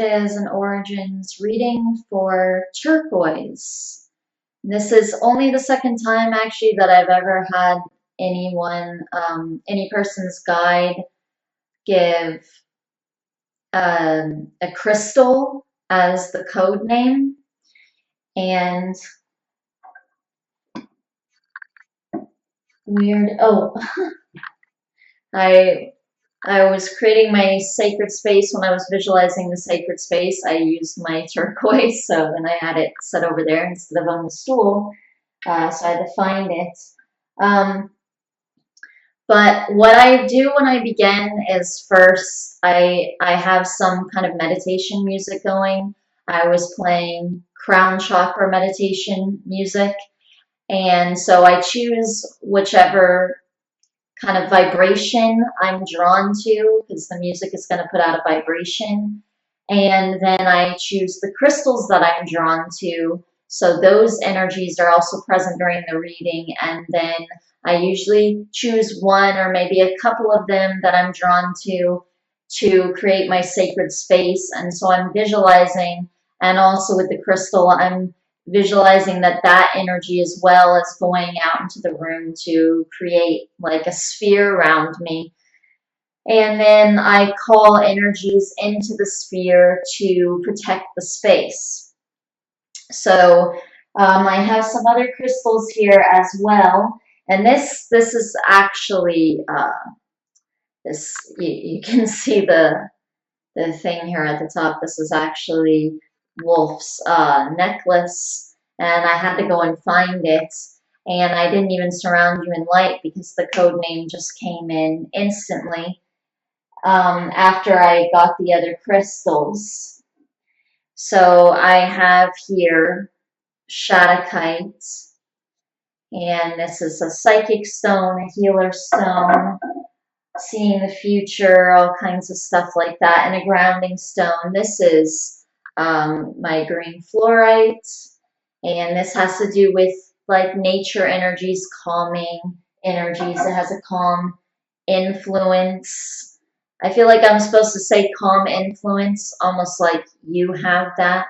is an Origins reading for Turquoise. This is only the second time actually that I've ever had anyone, any person's guide give a crystal as the code name. And weird, oh, I I was creating my sacred space. When I was visualizing the sacred space, I used my turquoise, so then I had it set over there instead of on the stool, so I had to find it. Um, but what I do when I begin is first I have some kind of meditation music going. I was playing crown chakra meditation music, and so I choose whichever kind of vibration I'm drawn to, because the music is going to put out a vibration. And then I choose the crystals that I'm drawn to. So those energies are also present during the reading. And then I usually choose one or maybe a couple of them that I'm drawn to create my sacred space. And so I'm visualizing, and also with the crystal, I'm visualizing that that energy as well is going out into the room to create like a sphere around me. And then I call energies into the sphere to protect the space. So I have some other crystals here as well. And this is actually this you can see the thing here at the top. This is actually Wolf's necklace, and I had to go and find it. And I didn't even surround you in light because the code name just came in instantly after I got the other crystals. So I have here Shadakite, and this is a psychic stone, a healer stone, seeing the future, all kinds of stuff like that, and a grounding stone. This is my green fluorite, and this has to do with like nature energies, calming energies. It has a calm influence. I feel like I'm supposed to say calm influence, almost like you have that.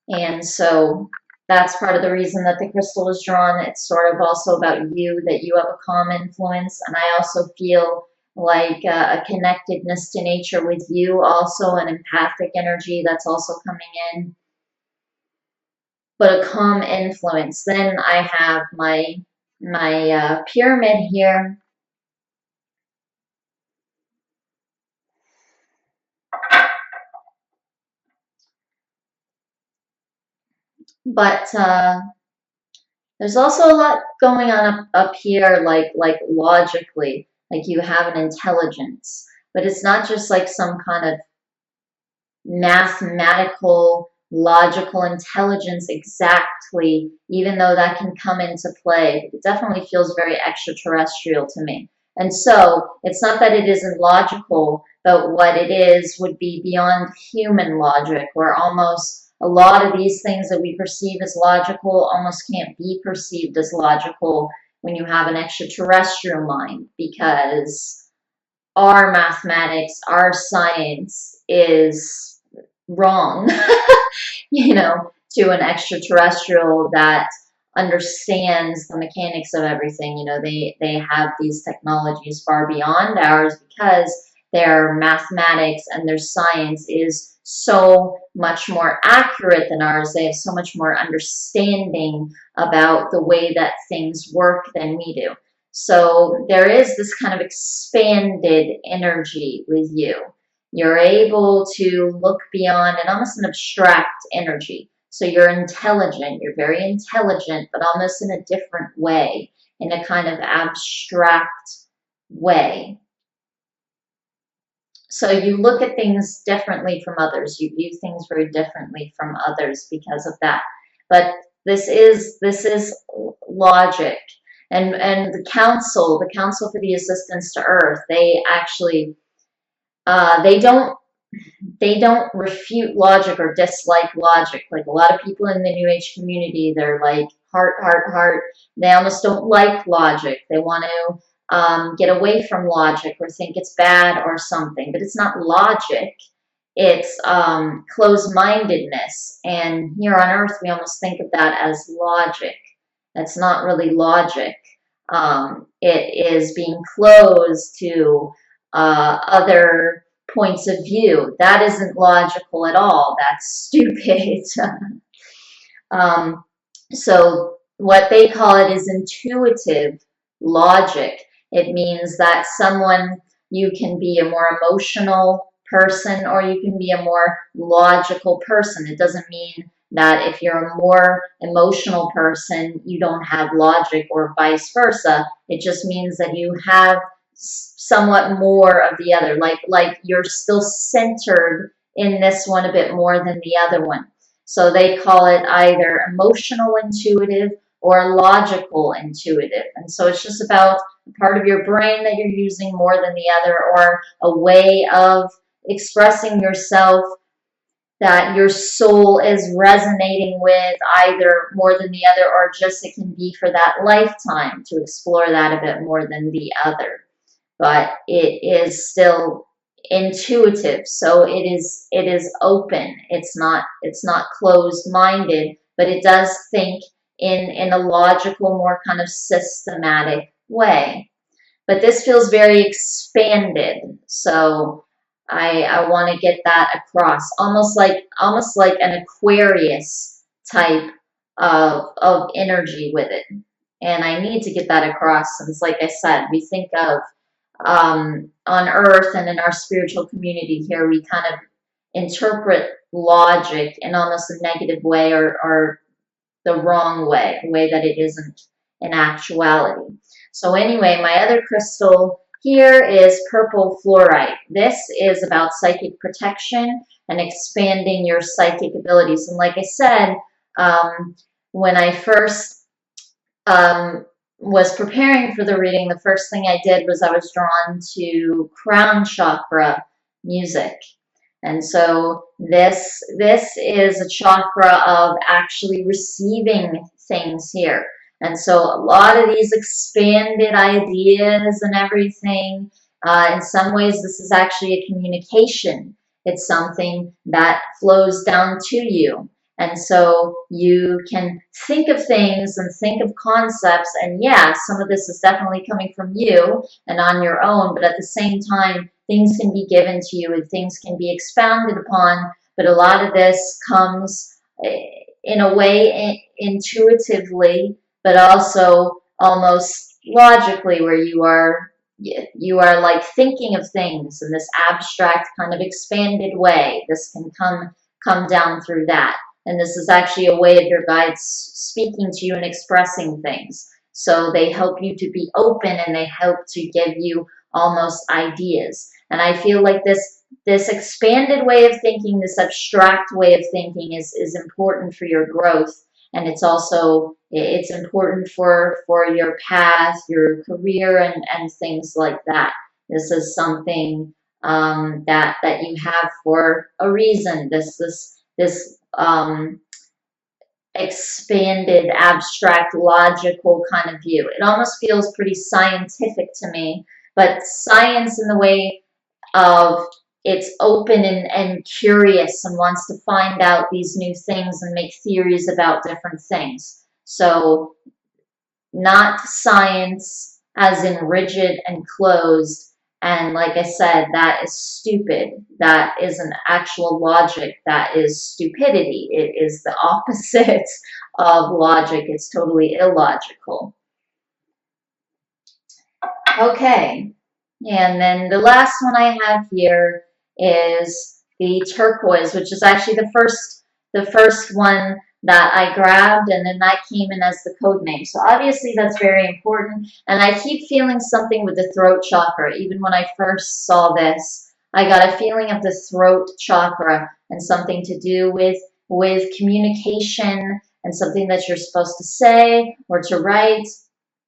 And so that's part of the reason that the crystal is drawn. It's sort of also about you, that you have a calm influence. And I also feel like a connectedness to nature with you, also an empathic energy that's also coming in. But a calm influence. Then I have my pyramid here. But there's also a lot going on up here, like logically, like you have an intelligence, but it's not just like some kind of mathematical, logical intelligence exactly, even though that can come into play. It definitely feels very extraterrestrial to me. And so it's not that it isn't logical, but what it is would be beyond human logic, where almost a lot of these things that we perceive as logical almost can't be perceived as logical when you have an extraterrestrial mind, because our mathematics, our science is wrong, to an extraterrestrial that understands the mechanics of everything. They have these technologies far beyond ours because their mathematics and their science is so much more accurate than ours. They have so much more understanding about the way that things work than we do. So there is this kind of expanded energy with you. You're able to look beyond and almost an abstract energy. So you're intelligent, you're very intelligent, but almost in a different way, in a kind of abstract way. So you look at things differently from others. You view things very differently from others because of that. But this is logic. And the council for the assistance to Earth, they actually they don't refute logic or dislike logic. Like a lot of people in the New Age community, they're like heart, heart, heart. They almost don't like logic. They want to get away from logic or think it's bad or something. But it's not logic. it's closed-mindedness. And here on Earth, we almost think of that as logic. That's not really logic. It is being closed to other points of view. That isn't logical at all. That's stupid. So what they call it is intuitive logic. It means that you can be a more emotional person or you can be a more logical person. It doesn't mean that if you're a more emotional person, you don't have logic or vice versa. It just means that you have somewhat more of the other, like you're still centered in this one a bit more than the other one. So they call it either emotional intuitive or logical intuitive. And so it's just about a part of your brain that you're using more than the other, or a way of expressing yourself that your soul is resonating with either more than the other, or just it can be for that lifetime to explore that a bit more than the other. But it is still intuitive, so it is open. It's not closed-minded, but it does think in a logical, more kind of systematic way. But this feels very expanded, so I want to get that across, almost like an Aquarius type of energy with it. And I need to get that across since, like I said, we think of on Earth and in our spiritual community here, we kind of interpret logic in almost a negative way, or the wrong way, a way that it isn't in actuality. So anyway, my other crystal here is purple fluorite. This is about psychic protection and expanding your psychic abilities. And like I said, when I first was preparing for the reading, the first thing I did was I was drawn to crown chakra music. And so this is a chakra of actually receiving things here. And so a lot of these expanded ideas and everything, in some ways this is actually a communication. It's something that flows down to you. And so you can think of things and think of concepts, and yeah, some of this is definitely coming from you and on your own, but at the same time, things can be given to you and things can be expounded upon, but a lot of this comes in a way intuitively, but also almost logically, where you are like thinking of things in this abstract kind of expanded way. This can come down through that. And this is actually a way of your guides speaking to you and expressing things. So they help you to be open, and they help to give you almost ideas. And I feel like this expanded way of thinking, this abstract way of thinking is important for your growth. And it's important for your path, your career, and things like that. This is something that you have for a reason. This expanded, abstract, logical kind of view. It almost feels pretty scientific to me, but science in the way of it's open and curious and wants to find out these new things and make theories about different things. So not science as in rigid and closed. And like I said, that is stupid. That isn't actual logic. That is stupidity. It is the opposite of logic. It's totally illogical. Okay. And then the last one I have here is the turquoise, which is actually the first one that I grabbed, and then that came in as the code name. So obviously that's very important. And I keep feeling something with the throat chakra. Even when I first saw this, I got a feeling of the throat chakra and something to do with communication and something that you're supposed to say or to write.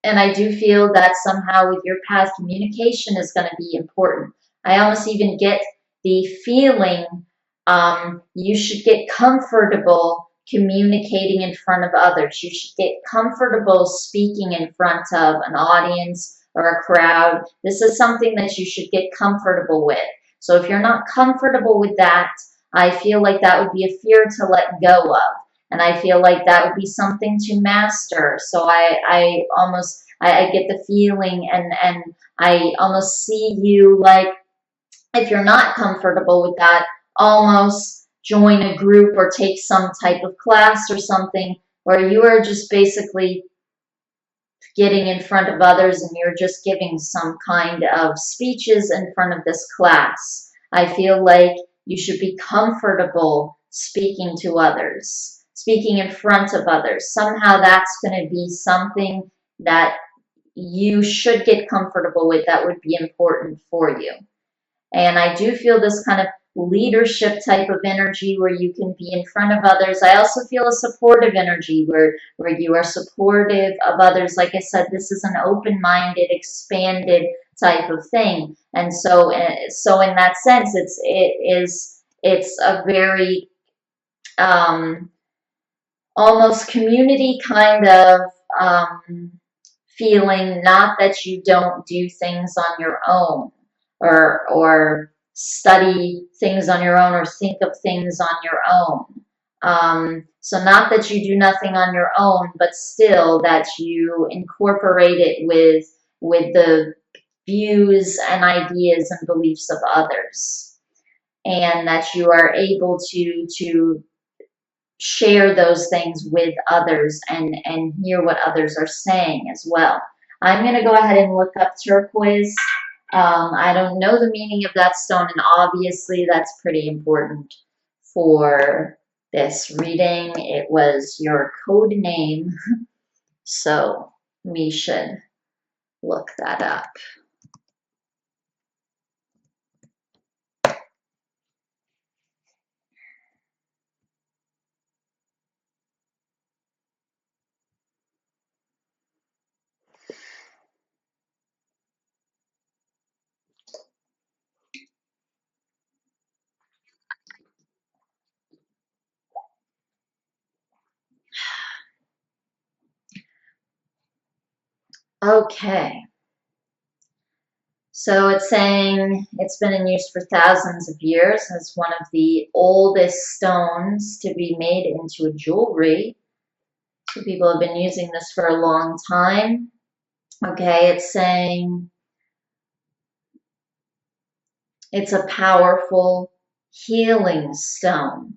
And I do feel that somehow with your path, communication is going to be important. I almost even get the feeling you should get comfortable communicating in front of others. You should get comfortable speaking in front of an audience or a crowd. This is something that you should get comfortable with. So if you're not comfortable with that, I feel like that would be a fear to let go of. And I feel like that would be something to master. So I get the feeling, and I almost see you like, if you're not comfortable with that, almost join a group or take some type of class or something where you are just basically getting in front of others and you're just giving some kind of speeches in front of this class. I feel like you should be comfortable speaking to others, speaking in front of others. Somehow that's going to be something that you should get comfortable with, that would be important for you. And I do feel this kind of leadership type of energy where you can be in front of others. I also feel a supportive energy where you are supportive of others. Like I said, this is an open-minded, expanded type of thing. And so in that sense, it's a very almost community kind of feeling, not that you don't do things on your own, or study things on your own, or think of things on your own. So not that you do nothing on your own, but still that you incorporate it with the views and ideas and beliefs of others, and that you are able to share those things with others and hear what others are saying as well. I'm going to go ahead and look up turquoise. I don't know the meaning of that stone, and obviously that's pretty important for this reading. It was your code name, so we should look that up. Okay. So it's saying it's been in use for thousands of years. It's one of the oldest stones to be made into a jewelry. So people have been using this for a long time. Okay, it's saying it's a powerful healing stone.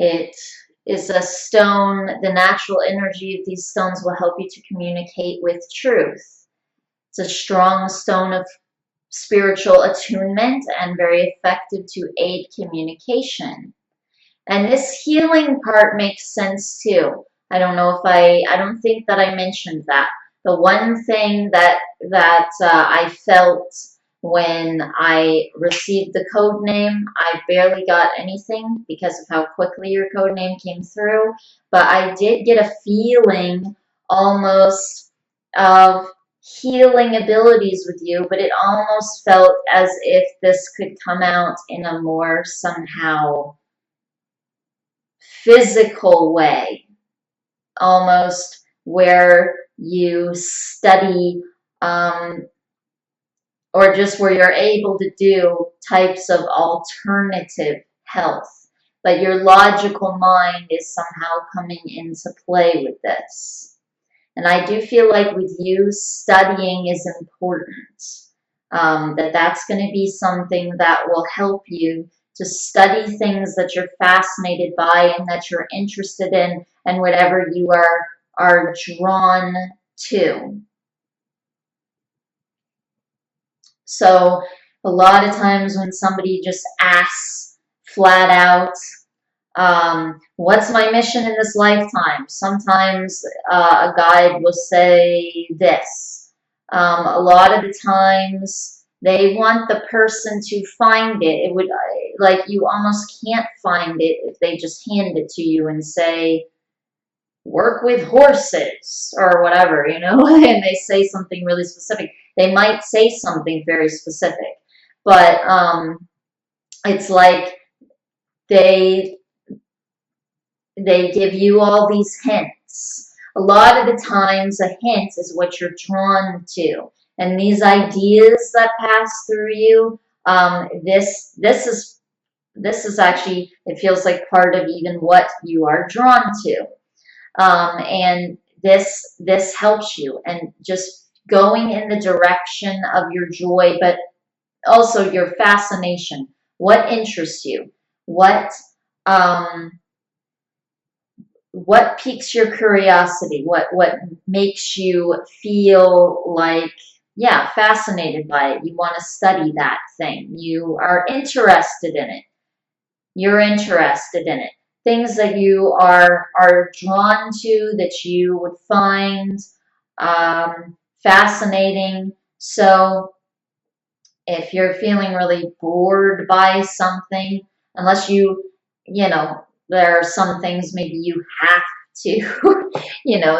It is a stone. The natural energy of these stones will help you to communicate with truth. It's a strong stone of spiritual attunement and very effective to aid communication. And this healing part makes sense too. I don't think that I mentioned that. The one thing that I felt when I received the code name, I barely got anything because of how quickly your code name came through, but I did get a feeling almost of healing abilities with you, but it almost felt as if this could come out in a more somehow physical way, almost where you study, or just where you're able to do types of alternative health. But your logical mind is somehow coming into play with this. And I do feel like with you, studying is important. That's going to be something that will help you to study things that you're fascinated by and that you're interested in, and whatever you are drawn to. So a lot of times when somebody just asks flat out, what's my mission in this lifetime? Sometimes a guide will say this. A lot of the times they want the person to find it. It would, like, you almost can't find it if they just hand it to you and say, work with horses or whatever, and they say something really specific. They might say something very specific, but it's like they they give you all these hints. A lot of the times, a hint is what you're drawn to, and these ideas that pass through you. This is actually, it feels like part of even what you are drawn to, and this helps you, and just going in the direction of your joy, but also your fascination. What interests you? Um, what piques your curiosity? What makes you feel like, yeah, fascinated by it? You want to study that thing. You are interested in it. You're interested in it. Things that you are drawn to, that you would find fascinating. So if you're feeling really bored by something, unless there are some things maybe you have to,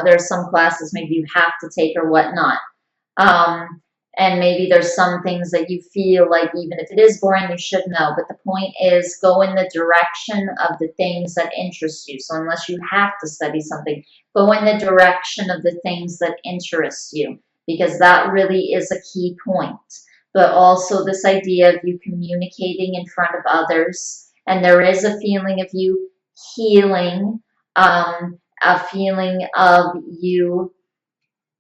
there's some classes maybe you have to take or whatnot. Um, and maybe there's some things that you feel like even if it is boring, you should know. But the point is, go in the direction of the things that interest you. So unless you have to study something, go in the direction of the things that interest you, because that really is a key point. But also this idea of you communicating in front of others, and there is a feeling of you healing, a feeling of you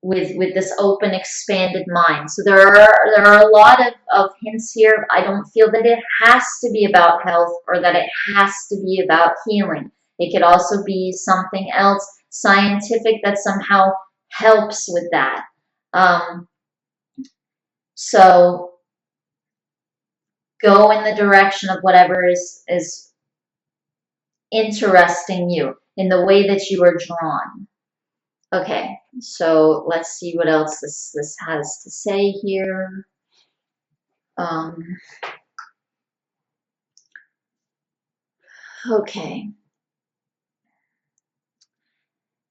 with this open, expanded mind. So there are a lot of hints here. I don't feel that it has to be about health or that it has to be about healing. It could also be something else scientific that somehow helps with that. So go in the direction of whatever is interesting you in the way that you are drawn. Okay, so let's see what else this has to say here. Okay.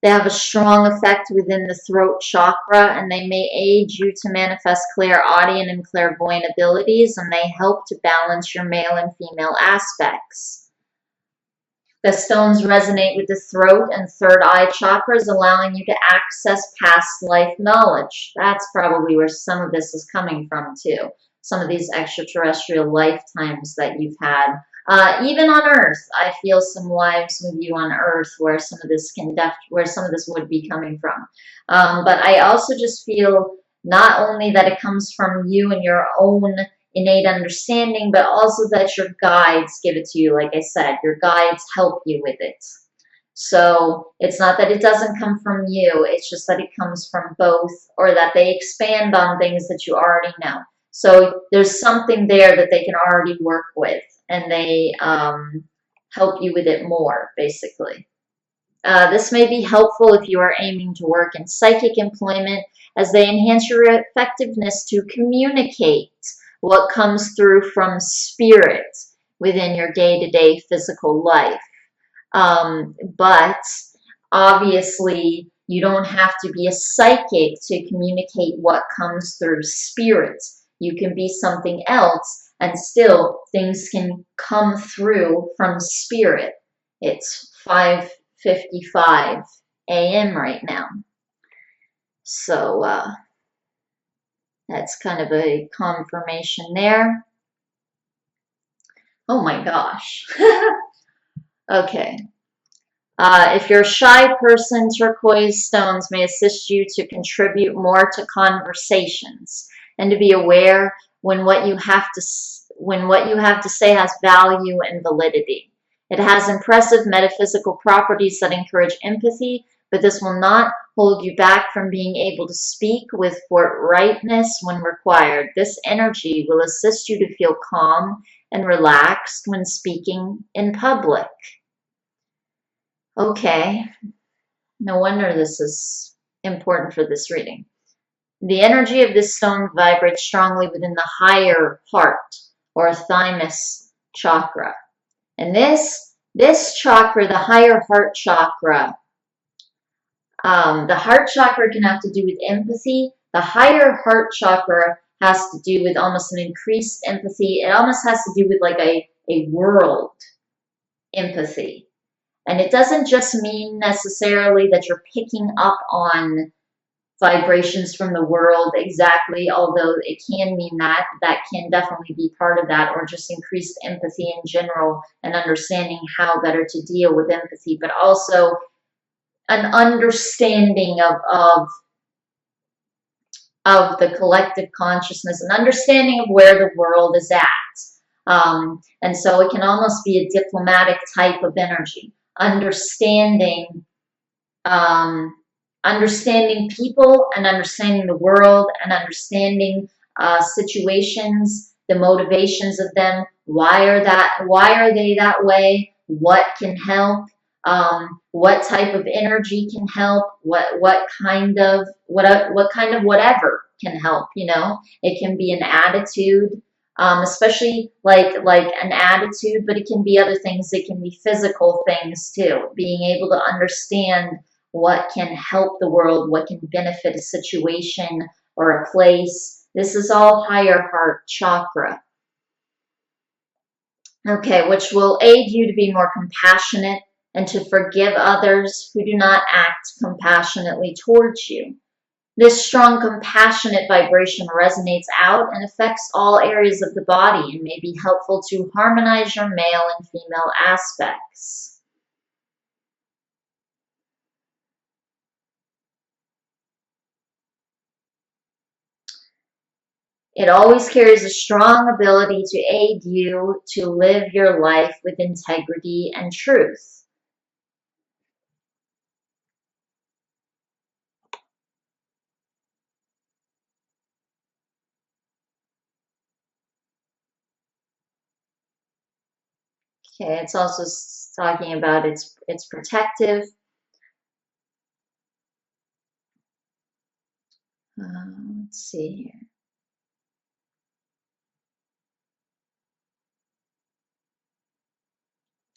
They have a strong effect within the throat chakra, and they may aid you to manifest clairaudient and clairvoyant abilities, and they help to balance your male and female aspects. The stones resonate with the throat and third eye chakras, allowing you to access past life knowledge. That's probably where some of this is coming from too. Some of these extraterrestrial lifetimes that you've had. Even on Earth, I feel some lives with you on Earth where some of this would be coming from. But I also just feel not only that it comes from you and your own innate understanding, but also that your guides give it to you. Like I said, your guides help you with it. So it's not that it doesn't come from you, it's just that it comes from both, or that they expand on things that you already know. So there's something there that they can already work with, and they help you with it more, basically. This may be helpful if you are aiming to work in psychic employment, as they enhance your effectiveness to communicate what comes through from spirit within your day-to-day physical life. But obviously, you don't have to be a psychic to communicate what comes through spirit. You can be something else, and still things can come through from spirit. It's 5:55 a.m. right now. So that's kind of a confirmation there. Oh my gosh. Okay. If you're a shy person, turquoise stones may assist you to contribute more to conversations and to be aware when what you have to say has value and validity. It has impressive metaphysical properties that encourage empathy, but this will not hold you back from being able to speak with forthrightness when required. This energy will assist you to feel calm and relaxed when speaking in public. Okay, no wonder this is important for this reading. The energy of this stone vibrates strongly within the higher heart or thymus chakra. And this chakra, the higher heart chakra, the heart chakra can have to do with empathy. The higher heart chakra has to do with almost an increased empathy. It almost has to do with like a world empathy. And it doesn't just mean necessarily that you're picking up on vibrations from the world exactly, although it can mean that. That can definitely be part of that, or just increased empathy in general and understanding how better to deal with empathy, but also an understanding of the collective consciousness, an understanding of where the world is at. And so it can almost be a diplomatic type of energy, understanding um, understanding people and understanding the world and understanding situations, the motivations of them. Why are they that way? What can help? What type of energy can help? What kind of whatever can help? You know, it can be an attitude. Especially like an attitude, but it can be other things. It can be physical things too. Being able to understand what can help the world, what can benefit a situation or a place. This is all higher heart chakra. Okay, which will aid you to be more compassionate and to forgive others who do not act compassionately towards you. This strong, compassionate vibration resonates out and affects all areas of the body and may be helpful to harmonize your male and female aspects. It always carries a strong ability to aid you to live your life with integrity and truth. Okay, it's also talking about it's protective. Let's see here.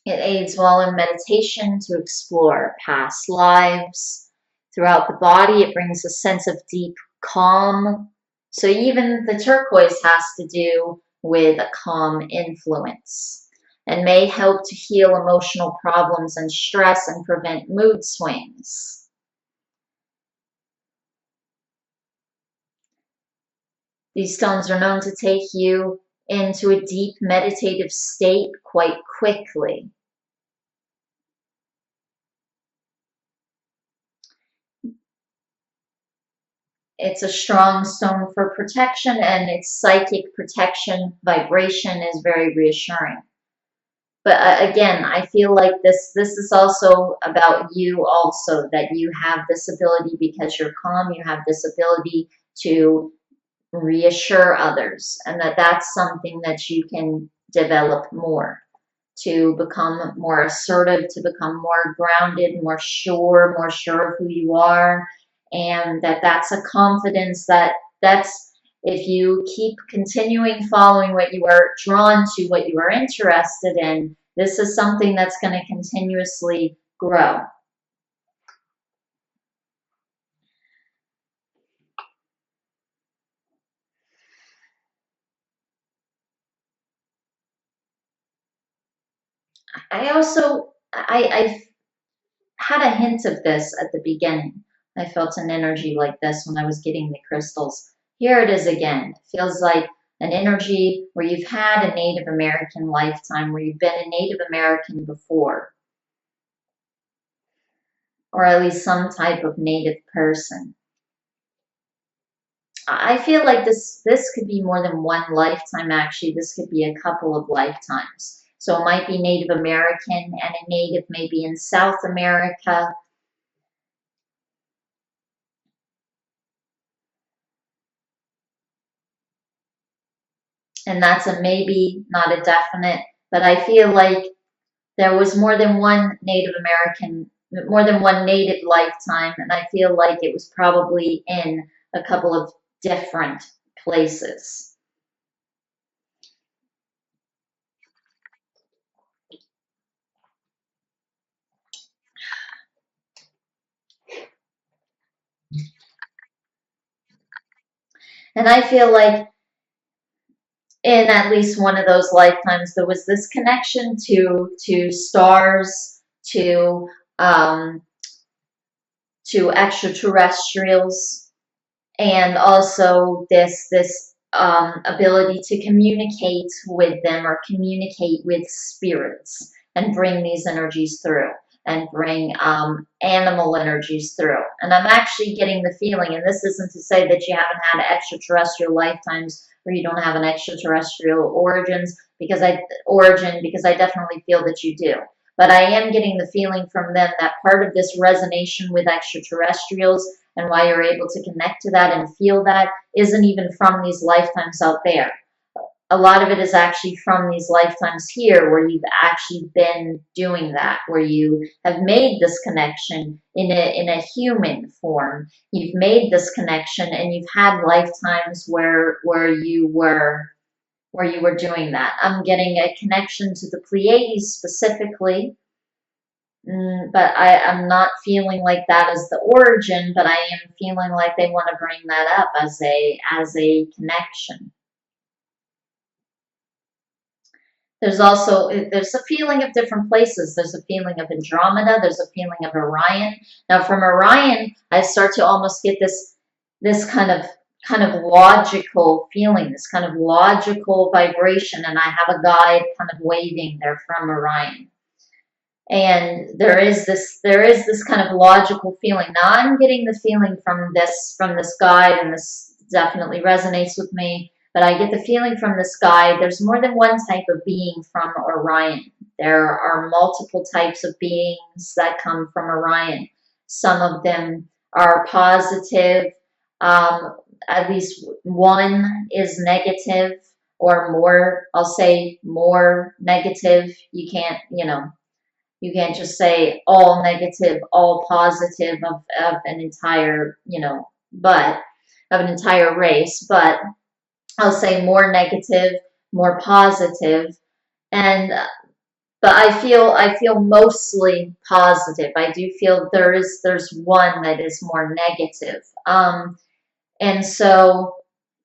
It aids while in meditation to explore past lives. Throughout the body, it brings a sense of deep calm. So even the turquoise has to do with a calm influence and may help to heal emotional problems and stress and prevent mood swings. These stones are known to take you into a deep meditative state quite quickly. It's a strong stone for protection, and its psychic protection vibration is very reassuring. But again, I feel like this is also about you also, that you have this ability because you're calm, you have this ability to reassure others, and that's something that you can develop more, to become more assertive, to become more grounded, more sure of who you are, and that's a confidence that's if you keep continuing following what you are drawn to, what you are interested in, this is something that's going to continuously grow. I had a hint of this at the beginning. I felt an energy like this when I was getting the crystals. Here it is again. It feels like an energy where you've had a Native American lifetime, where you've been a Native American before, or at least some type of Native person. I feel like this could be more than one lifetime, actually. This could be a couple of lifetimes. So it might be Native American, and a Native maybe in South America. And that's a maybe, not a definite. But I feel like there was more than one Native American, more than one Native lifetime, and I feel like it was probably in a couple of different places. And I feel like in at least one of those lifetimes, there was this connection to stars, to um, extraterrestrials, and also this ability to communicate with them, or communicate with spirits, and bring these energies through, and bring animal energies through. And I'm actually getting the feeling, and this isn't to say that you haven't had extraterrestrial lifetimes or you don't have an extraterrestrial because I definitely feel that you do. But I am getting the feeling from them that part of this resonation with extraterrestrials, and why you're able to connect to that and feel that, isn't even from these lifetimes out there. A lot of it is actually from these lifetimes here, where you've actually been doing that, where you have made this connection in a human form. You've made this connection, and you've had lifetimes where you were doing that. I'm getting a connection to the Pleiades specifically. But I'm not feeling like that as the origin, but I am feeling like they want to bring that up as a connection. There's a feeling of different places. There's a feeling of Andromeda. There's a feeling of Orion. Now from Orion, I start to almost get this kind of logical feeling, this kind of logical vibration, and I have a guide kind of waving there from Orion. And there is this kind of logical feeling. Now I'm getting the feeling from this guide, and this definitely resonates with me, but I get the feeling from this guide there's more than one type of being from Orion. There are multiple types of beings that come from Orion. Some of them are positive, at least one is negative, or more, I'll say more negative. You can't just say all negative, all positive of an entire, but of an entire race. But I'll say more negative, more positive, and but I feel mostly positive. I do feel there's one that is more negative. And so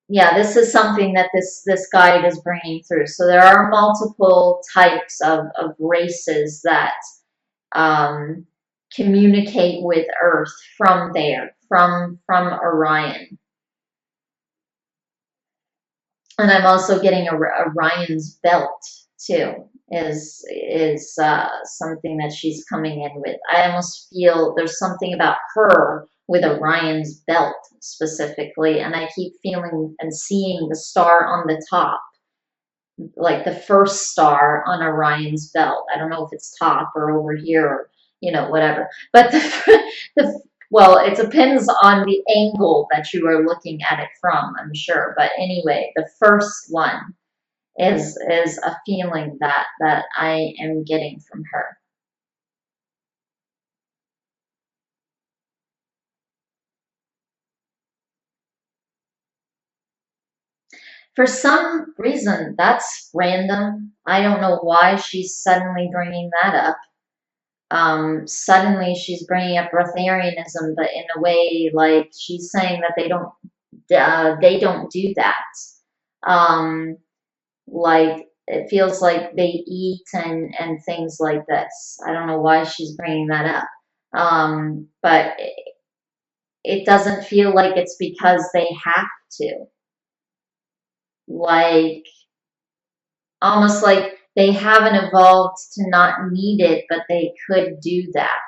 yeah, this is something that this guide is bringing through. So there are multiple types of races that communicate with Earth from there, from Orion. And I'm also getting Orion's belt too. Is something that she's coming in with. I almost feel there's something about her with Orion's belt specifically, and I keep feeling and seeing the star on the top, like the first star on Orion's belt. I don't know if it's top or over here, or whatever. But well, it depends on the angle that you are looking at it from, I'm sure. But anyway, the first one is a feeling that I am getting from her. For some reason, that's random. I don't know why she's suddenly bringing that up. Suddenly she's bringing up Breatharianism, but in a way like she's saying that they don't do that. Like it feels like they eat and things like this. I don't know why she's bringing that up. But it doesn't feel like it's because they have to. Like almost like they haven't evolved to not need it, but they could do that.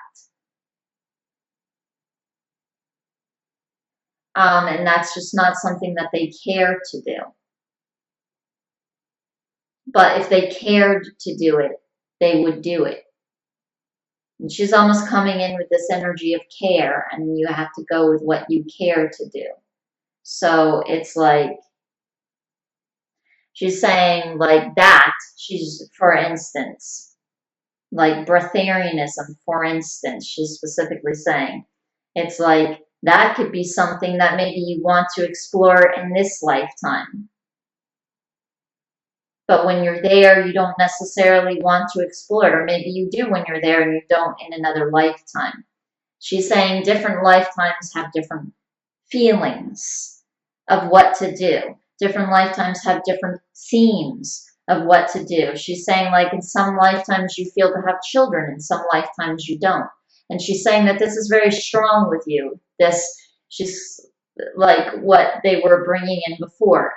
And that's just not something that they care to do. But if they cared to do it, they would do it. And she's almost coming in with this energy of care, and you have to go with what you care to do. So it's like she's saying like that. She's, for instance, like Breatharianism, for instance, she's specifically saying it's like that could be something that maybe you want to explore in this lifetime. But when you're there, you don't necessarily want to explore it, or maybe you do when you're there and you don't in another lifetime. She's saying different lifetimes have different feelings of what to do. Different lifetimes have different themes of what to do. She's saying, like, in some lifetimes you feel to have children, in some lifetimes you don't. And she's saying that this is very strong with you. She's like what they were bringing in before.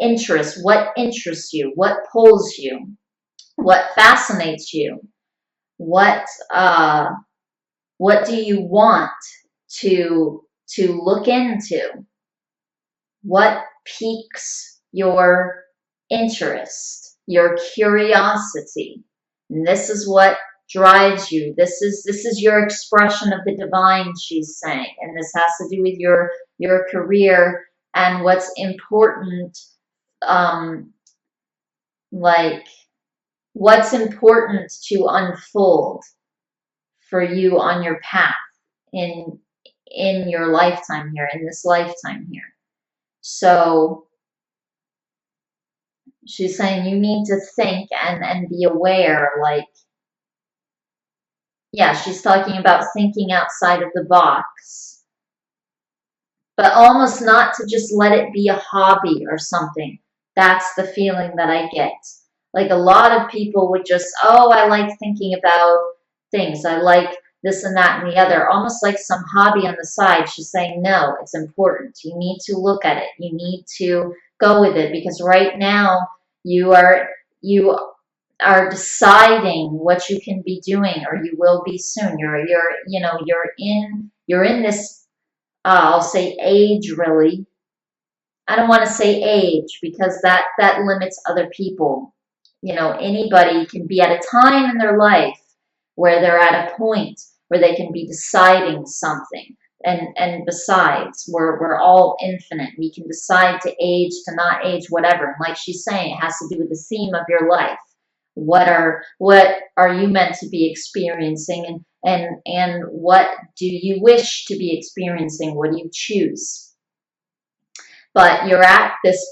Interest, what interests you, what pulls you, what fascinates you, what what do you want to look into, what piques your interest, your curiosity. And this is what drives you. This is your expression of the divine, she's saying. And this has to do with your career and what's important, um, like what's important to unfold for you on your path in your lifetime here, in this lifetime here. So she's saying you need to think and be aware, like, yeah, she's talking about thinking outside of the box, but almost not to just let it be a hobby or something. That's the feeling that I get. Like a lot of people would just, oh, I like thinking about things. I like this and that and the other, almost like some hobby on the side. She's saying, no, it's important. You need to look at it. You need to go with it, because right now you are deciding what you can be doing, or you will be soon. You're in this, I'll say age, really. I don't want to say age because that limits other people. Anybody can be at a time in their life where they're at a point where they can be deciding something. And besides, we're all infinite. We can decide to age, to not age, whatever. And like she's saying, it has to do with the theme of your life. What are you meant to be experiencing, and what do you wish to be experiencing? What do you choose? But you're at this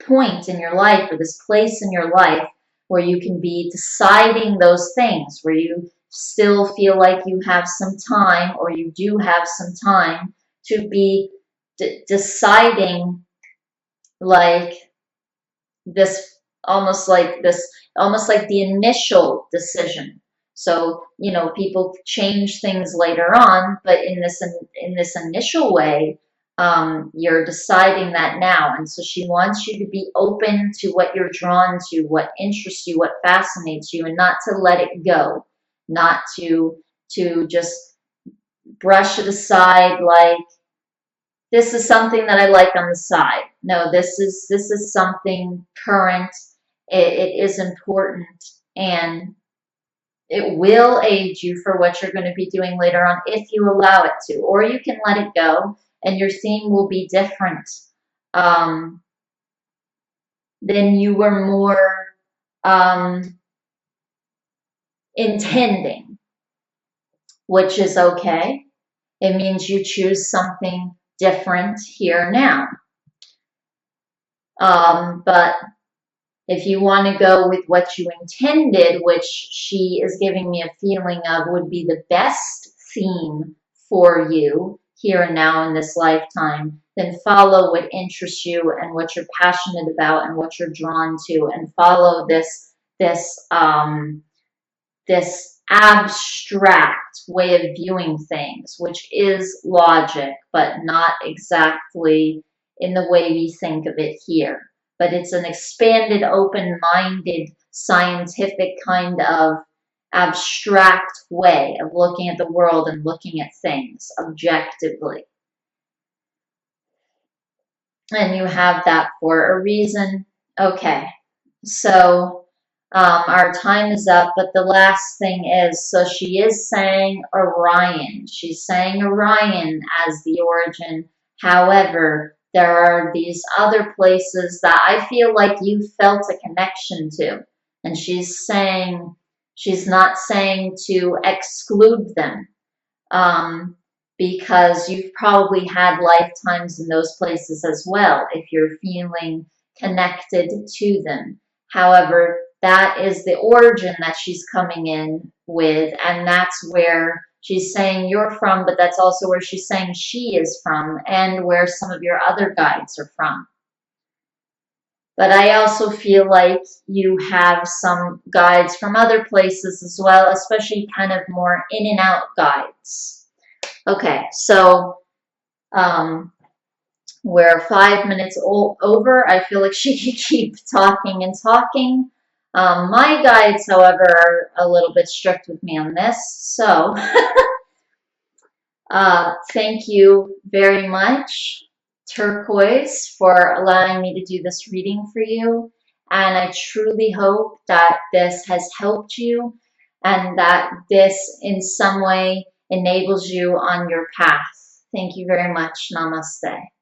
point in your life, or this place in your life, where you can be deciding those things, where you still feel like you have some time, or you do have some time to be deciding, like this, almost like the initial decision. So people change things later on, but in this initial way, you're deciding that now. And so she wants you to be open to what you're drawn to, what interests you, what fascinates you, and not to let it go, not to just brush it aside, like, this is something that I like on the side. No, this is something current. It is important, and it will aid you for what you're going to be doing later on if you allow it to. Or you can let it go, and your theme will be different than you were more intending, which is okay. It means you choose something different here now. But if you want to go with what you intended, which she is giving me a feeling of would be the best theme for you here and now in this lifetime, then follow what interests you and what you're passionate about and what you're drawn to, and follow this abstract way of viewing things, which is logic, but not exactly in the way we think of it here. But it's an expanded, open-minded, scientific kind of abstract way of looking at the world and looking at things objectively. And you have that for a reason. Okay, so our time is up, but the last thing is, so she is saying Orion. She's saying Orion as the origin. However, there are these other places that I feel like you felt a connection to. And she's not saying to exclude them, because you've probably had lifetimes in those places as well, if you're feeling connected to them. However, that is the origin that she's coming in with, and that's where she's saying you're from, but that's also where she's saying she is from, and where some of your other guides are from. But I also feel like you have some guides from other places as well, especially kind of more in and out guides. Okay, so we're 5 minutes over. I feel like she could keep talking and talking. My guides, however, are a little bit strict with me on this. So thank you very much, Turquoise, for allowing me to do this reading for you. And I truly hope that this has helped you and that this in some way enables you on your path. Thank you very much. Namaste.